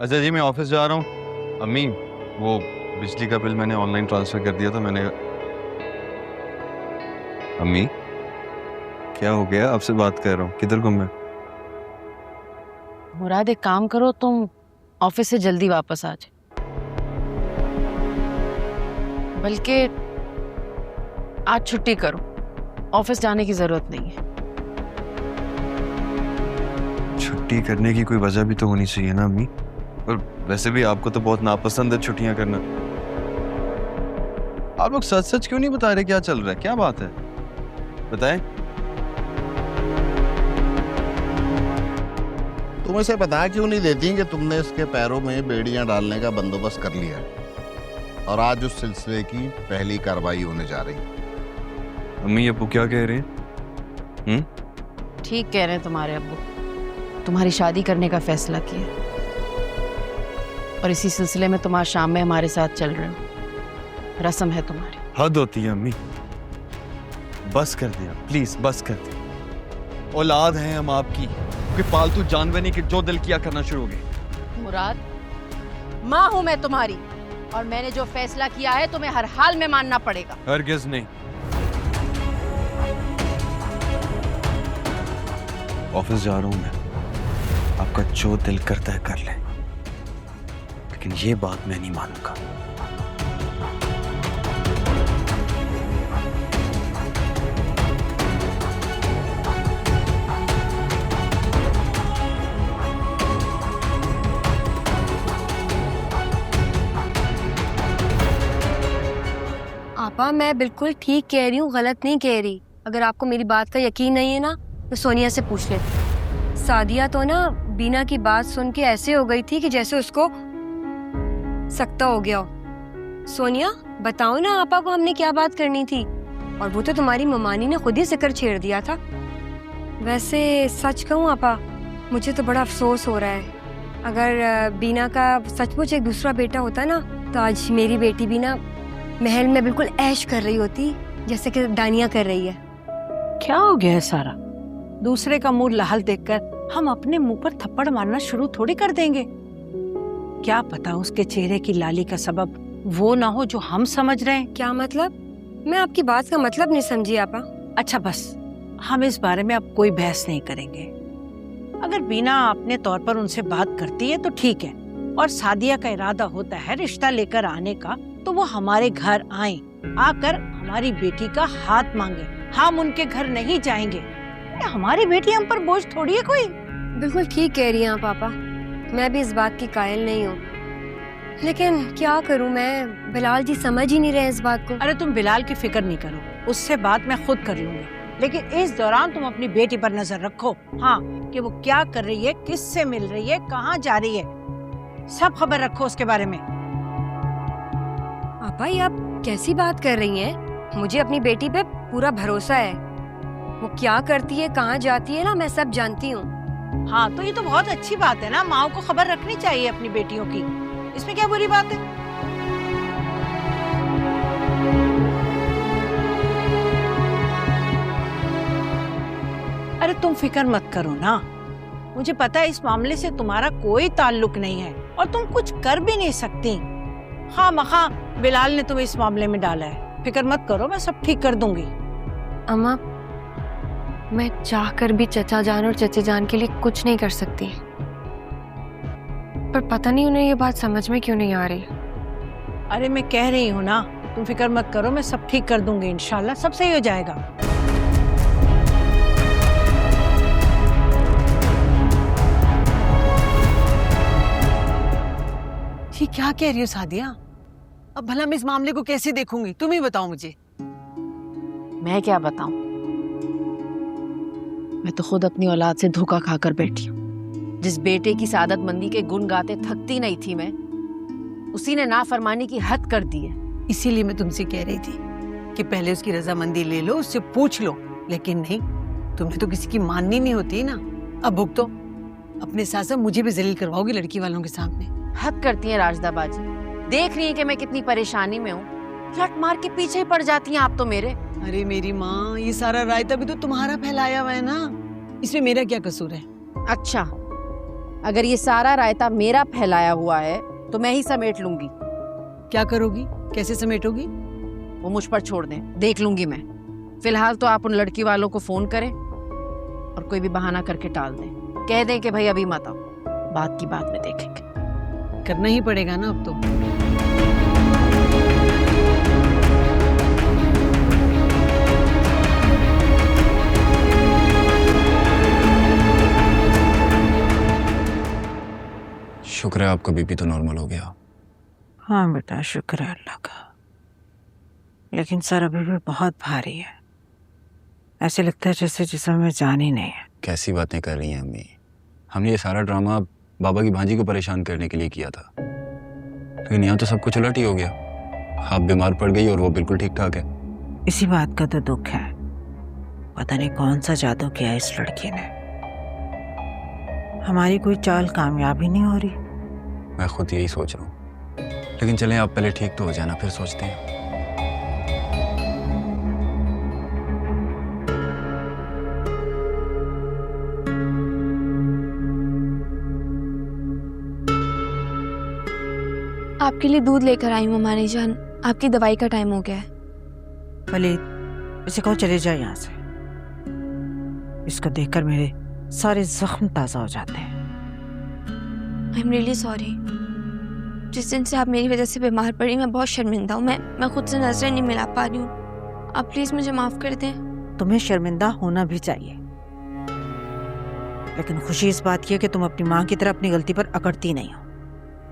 अच्छा जी, मैं ऑफिस जा रहा हूँ। अम्मी, वो बिजली का बिल मैंने ऑनलाइन ट्रांसफर कर दिया था। मैंने अम्मी, क्या हो गया? आपसे बात कर रहा हूँ, किधर गुम है? मुराद, एक काम करो, तुम ऑफिस से जल्दी वापस आ जाओ। बल्कि आज छुट्टी करो, ऑफिस जाने की जरूरत नहीं है। छुट्टी करने की कोई वजह भी तो होनी चाहिए ना अम्मी। और वैसे भी आपको तो बहुत नापसंद है छुट्टियां करना। आप लोग सच सच क्यों नहीं बता रहे क्या चल रहा है? क्या बात है, बताएं। तुम इसे बता क्यों नहीं देती कि तुमने इसके पैरों में बेड़ियां डालने का बंदोबस्त कर लिया है और आज उस सिलसिले की पहली कार्रवाई होने जा रही है। अम्मी, अब्बू क्या कह रहे हैं? ठीक कह रहे हैं तुम्हारे अब्बू। तुम्हारी शादी करने का फैसला किया और इसी सिलसिले में तुम आज शाम में हमारे साथ चल रहे हो। रस्म है तुम्हारी। हद होती है अम्मी, बस कर दिया प्लीज, बस कर दिया। औलाद हैं हम आपकी, कोई पालतू जानवर नहीं कि जो दिल किया करना शुरू हो गए। मुराद, माँ हूं मैं तुम्हारी और मैंने जो फैसला किया है तुम्हें हर हाल में मानना पड़ेगा। हरगिज़ नहीं। ऑफिस जा रहा हूं मैं, आपका जो दिल करता है कर ले, लेकिन ये बात मैं नहीं मानूंगा। आपा, मैं बिल्कुल ठीक कह रही हूँ, गलत नहीं कह रही। अगर आपको मेरी बात का यकीन नहीं है ना तो सोनिया से पूछ ले। सादिया तो ना बीना की बात सुन के ऐसे हो गई थी कि जैसे उसको सकता हो गया हो। सोनिया, बताओ ना आपा को हमने क्या बात करनी थी। और वो तो तुम्हारी ममानी ने खुद ही जिक्र छेड़ दिया था। वैसे सच कहूँ आपा, मुझे तो बड़ा अफसोस हो रहा है। अगर बीना का सचमुच एक दूसरा बेटा होता ना तो आज मेरी बेटी भी ना महल में बिल्कुल ऐश कर रही होती जैसे कि दानिया कर रही है। क्या हो गया है सारा? दूसरे का मुंह लाल देखकर हम अपने मुंह पर थप्पड़ मारना शुरू थोड़ी कर देंगे। क्या पता उसके चेहरे की लाली का सबब वो ना हो जो हम समझ रहे हैं। क्या मतलब? मैं आपकी बात का मतलब नहीं समझी आपा। अच्छा बस, हम इस बारे में अब कोई बहस नहीं करेंगे। अगर बीना अपने तौर पर उनसे बात करती है तो ठीक है, और सादिया का इरादा होता है रिश्ता लेकर आने का तो वो हमारे घर आए, आकर हमारी बेटी का हाथ मांगे। हम उनके घर नहीं जाएंगे। हमारी बेटी हम पर बोझ थोड़ी है कोई। बिल्कुल ठीक कह रही हैं पापा, मैं भी इस बात की कायल नहीं हूँ, लेकिन क्या करूँ मैं। बिलाल जी समझ ही नहीं रहे इस बात को। अरे तुम बिलाल की फिक्र नहीं करो, उससे बात मैं खुद कर लूंगी। लेकिन इस दौरान तुम अपनी बेटी पर नजर रखो, हाँ, कि वो क्या कर रही है, किससे मिल रही है, कहाँ जा रही है, सब खबर रखो उसके बारे में। पापा, ये आप कैसी बात कर रही हैं? मुझे अपनी बेटी पे पूरा भरोसा है। वो क्या करती है, कहाँ जाती है ना, मैं सब जानती हूँ। हाँ, तो ये तो बहुत अच्छी बात है ना। माँ को खबर रखनी चाहिए अपनी बेटियों की, इसमें क्या बुरी बात है? अरे तुम फिक्र मत करो ना, मुझे पता है इस मामले से तुम्हारा कोई ताल्लुक नहीं है और तुम कुछ कर भी नहीं सकती। हाँ मखा बिलाल ने तुम्हें इस मामले में डाला है। फिक्र मत करो, मैं सब ठीक कर दूंगी। अम्मा, मैं चाहकर भी चचा जान और चचे जान के लिए कुछ नहीं कर सकती, पर पता नहीं उन्हें ये बात समझ में क्यों नहीं आ रही। अरे मैं कह रही हूँ ना, तुम फिक्र मत करो, मैं सब ठीक कर दूंगी। इंशाल्लाह सब सही हो जाएगा। ये क्या कह रही हो सादिया? अब भला मैं इस मामले को कैसे देखूंगी? तुम ही बताओ मुझे। मैं क्या बताऊं, मैं तो खुद अपनी औलाद से धोखा खाकर बैठी हूँ। जिस बेटे की सादतमंदी के गुण गाते थकती नहीं थी मैं, उसी ने नाफरमानी की हद कर दी है। इसीलिए मैं तुमसे कह रही थी कि पहले उसकी रजामंदी ले लो, उससे पूछ लो, लेकिन नहीं, तुमने तो किसी की माननी नहीं होती ना। अब भुगतो, अपने साथ साथ मुझे भी जलील करवाओगी लड़की वालों के सामने। हद करती हैं राजदा बाजी, देख रही है कि मैं कितनी परेशानी में हूँ, लट मार के पीछे ही पड़ जाती हैं आप तो मेरे। अरे मेरी माँ, ये सारा रायता भी तो तुम्हारा फैलाया हुआ है ना, इसमें मेरा क्या कसूर है? अच्छा, अगर ये सारा रायता मेरा फैलाया हुआ है तो मैं ही समेट लूंगी। क्या करोगी, कैसे समेटोगी? वो मुझ पर छोड़ दें, देख लूंगी मैं। फिलहाल तो आप उन लड़की वालों को फोन करें और कोई भी बहाना करके टाल दें। कह दें कि भाई अभी मत आओ, बात की बात में देखेंगे। करना ही पड़ेगा ना अब तो। शुक्र है आपका बीपी तो नॉर्मल हो गया। हाँ बेटा, शुक्र है अल्लाह का, लेकिन सर अभी भी बहुत भारी है। ऐसे लगता है जैसे जिसमें में जान ही नहीं है। कैसी बातें कर रही हैं अम्मी? हमने ये सारा ड्रामा बाबा की भांजी को परेशान करने के लिए किया था, लेकिन यहाँ तो सब कुछ उलट ही हो गया। आप बीमार पड़ गई और वो बिल्कुल ठीक ठाक है। इसी बात का तो दुख है, पता नहीं कौन सा जादू किया इस लड़की ने। हमारी कोई चाल कामयाब ही नहीं हो रही। मैं खुद यही सोच रहा हूँ, लेकिन चलें आप पहले ठीक तो हो जाना, फिर सोचते हैं। आपके लिए दूध लेकर आई हूँ मानी जान, आपकी दवाई का टाइम हो गया है। वलीद, इसे कहो चले जाए यहाँ से। इसको देखकर मेरे सारे जख्म ताज़ा हो जाते हैं। I am really sorry. जिस दिन से आप मेरी वजह से बीमार पड़ी मैं बहुत शर्मिंदा हूँ। मैं खुद से नजरें नहीं मिला पा रही हूँ। आप प्लीज मुझे माफ कर दें। तुम्हें शर्मिंदा होना भी चाहिए, लेकिन खुशी इस बात की है कि तुम अपनी माँ की तरह अपनी गलती पर अकड़ती नहीं हो।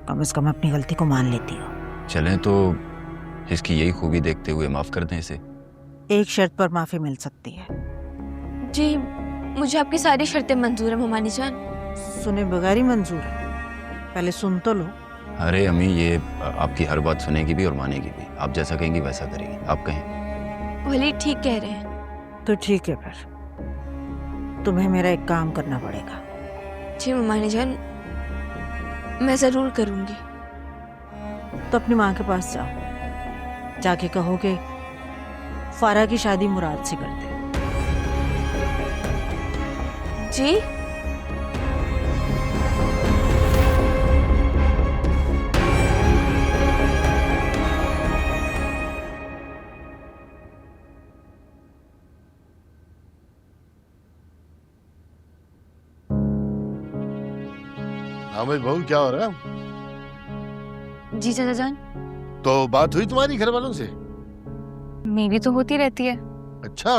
कम से कम अपनी गलती को मान लेती हो। चलें तो इसकी यही खूबी देखते हुए माफ कर दें इसे। एक शर्त पर माफी मिल सकती है। जी, मुझे आपकी सारी शर्तें मंजूर है ममानी जान। सुने बगैर ही मंजूर है? पहले सुन तो लो। अरे अम्मी, ये आपकी हर बात सुनेगी भी और मानेगी भी। आप जैसा कहेंगी वैसा करेगी। आप कहें। वली ठीक कह रहे हैं। तो ठीक है, फिर तुम्हें मेरा एक काम करना पड़ेगा। जी ममानी जान, मैं जरूर करूंगी। तो अपनी माँ के पास जाओ, जाके कहो कि फारा की शादी मुराद से कर दे। जी हाँ भाई बहू, क्या हो रहा है? जी चाचा जान, तो बात हुई तुम्हारी घर वालों से? मेरी तो होती रहती है। अच्छा,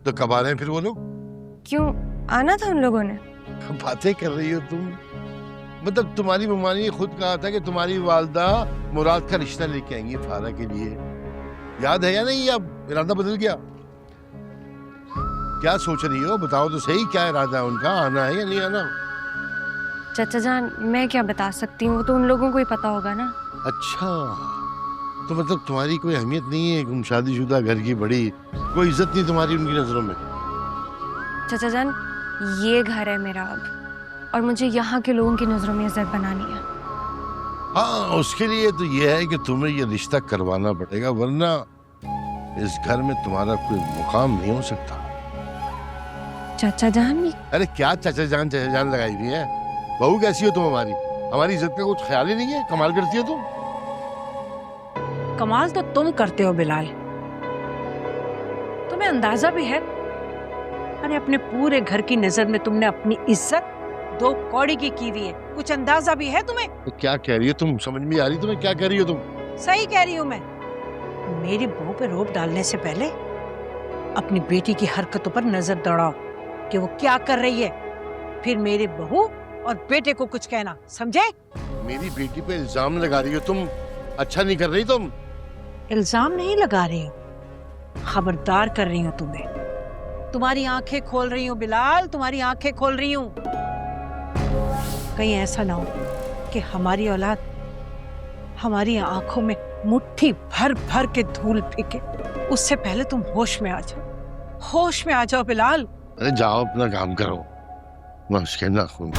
तो कब आ रहे हैं फिर वो लोग? क्यों, आना था उन लोगों ने? बातें कर रही हो तुम। मतलब तुम्हारी मम्मा ने खुद कहा था कि तुम्हारी वालदा मुराद का रिश्ता लेके आएंगी फारा के लिए। याद है या नहीं? अब इरादा बदल गया? क्या सोच रही हो, बताओ तो सही। क्या इरादा है उनका, आना है या नहीं आना? चाचा जान, मैं क्या बता सकती हूँ, वो तो उन लोगों को ही पता होगा ना। अच्छा, तो मतलब तुम्हारी कोई अहमियत नहीं है? तुम शादीशुदा घर की बड़ी, कोई इज्जत नहीं तुम्हारी उनकी नजरों में? चाचा जान, ये घर है मेरा अब, और मुझे यहाँ के लोगों की नजरों में इज्जत बनानी है। हाँ, उसके लिए तो ये है कि तुम्हें ये रिश्ता करवाना पड़ेगा, वरना इस घर में तुम्हारा कोई मुकाम नहीं हो सकता। चाचा जान, अरे क्या चाचा जान लगाई हुई है? बहू कैसी हो तुम हमारी? हमारी इज्जत का कुछ ख्याल ही नहीं है। कमाल करती हो तुम। कमाल तो तुम करते हो बिलाल, तुम्हें अंदाजा भी है। अरे अपने पूरे घर की नजर में तुमने अपनी इज्जत 2 कौड़ी की हुई है। कुछ अंदाजा भी है तुम्हें? तो क्या कह रही हो तुम? समझ में आ रही तुम्हें क्या कह रही हो तुम? सही कह रही हूँ मैं। मेरी बहू पे रोब डालने से पहले अपनी बेटी की हरकतों पर नजर दौड़ाओ कि वो क्या कर रही है, फिर मेरी बहू और बेटे को कुछ कहना, समझे? मेरी बेटी पे इल्जाम लगा रही हो तुम। अच्छा नहीं कर रही तुम। इल्जाम नहीं लगा रही हूँ, खबरदार कर रही हूँ तुम्हें। तुम्हारी आंखें खोल रही हूँ बिलाल, तुम्हारी आंखें खोल रही हूँ। कहीं ऐसा ना हो कि हमारी औलाद हमारी आंखों में मुट्ठी भर भर के धूल फेंके। उससे पहले तुम होश में आ जाओ, होश में आ जाओ बिलाल। अरे जाओ, अपना काम करो। मैं उसके नाखून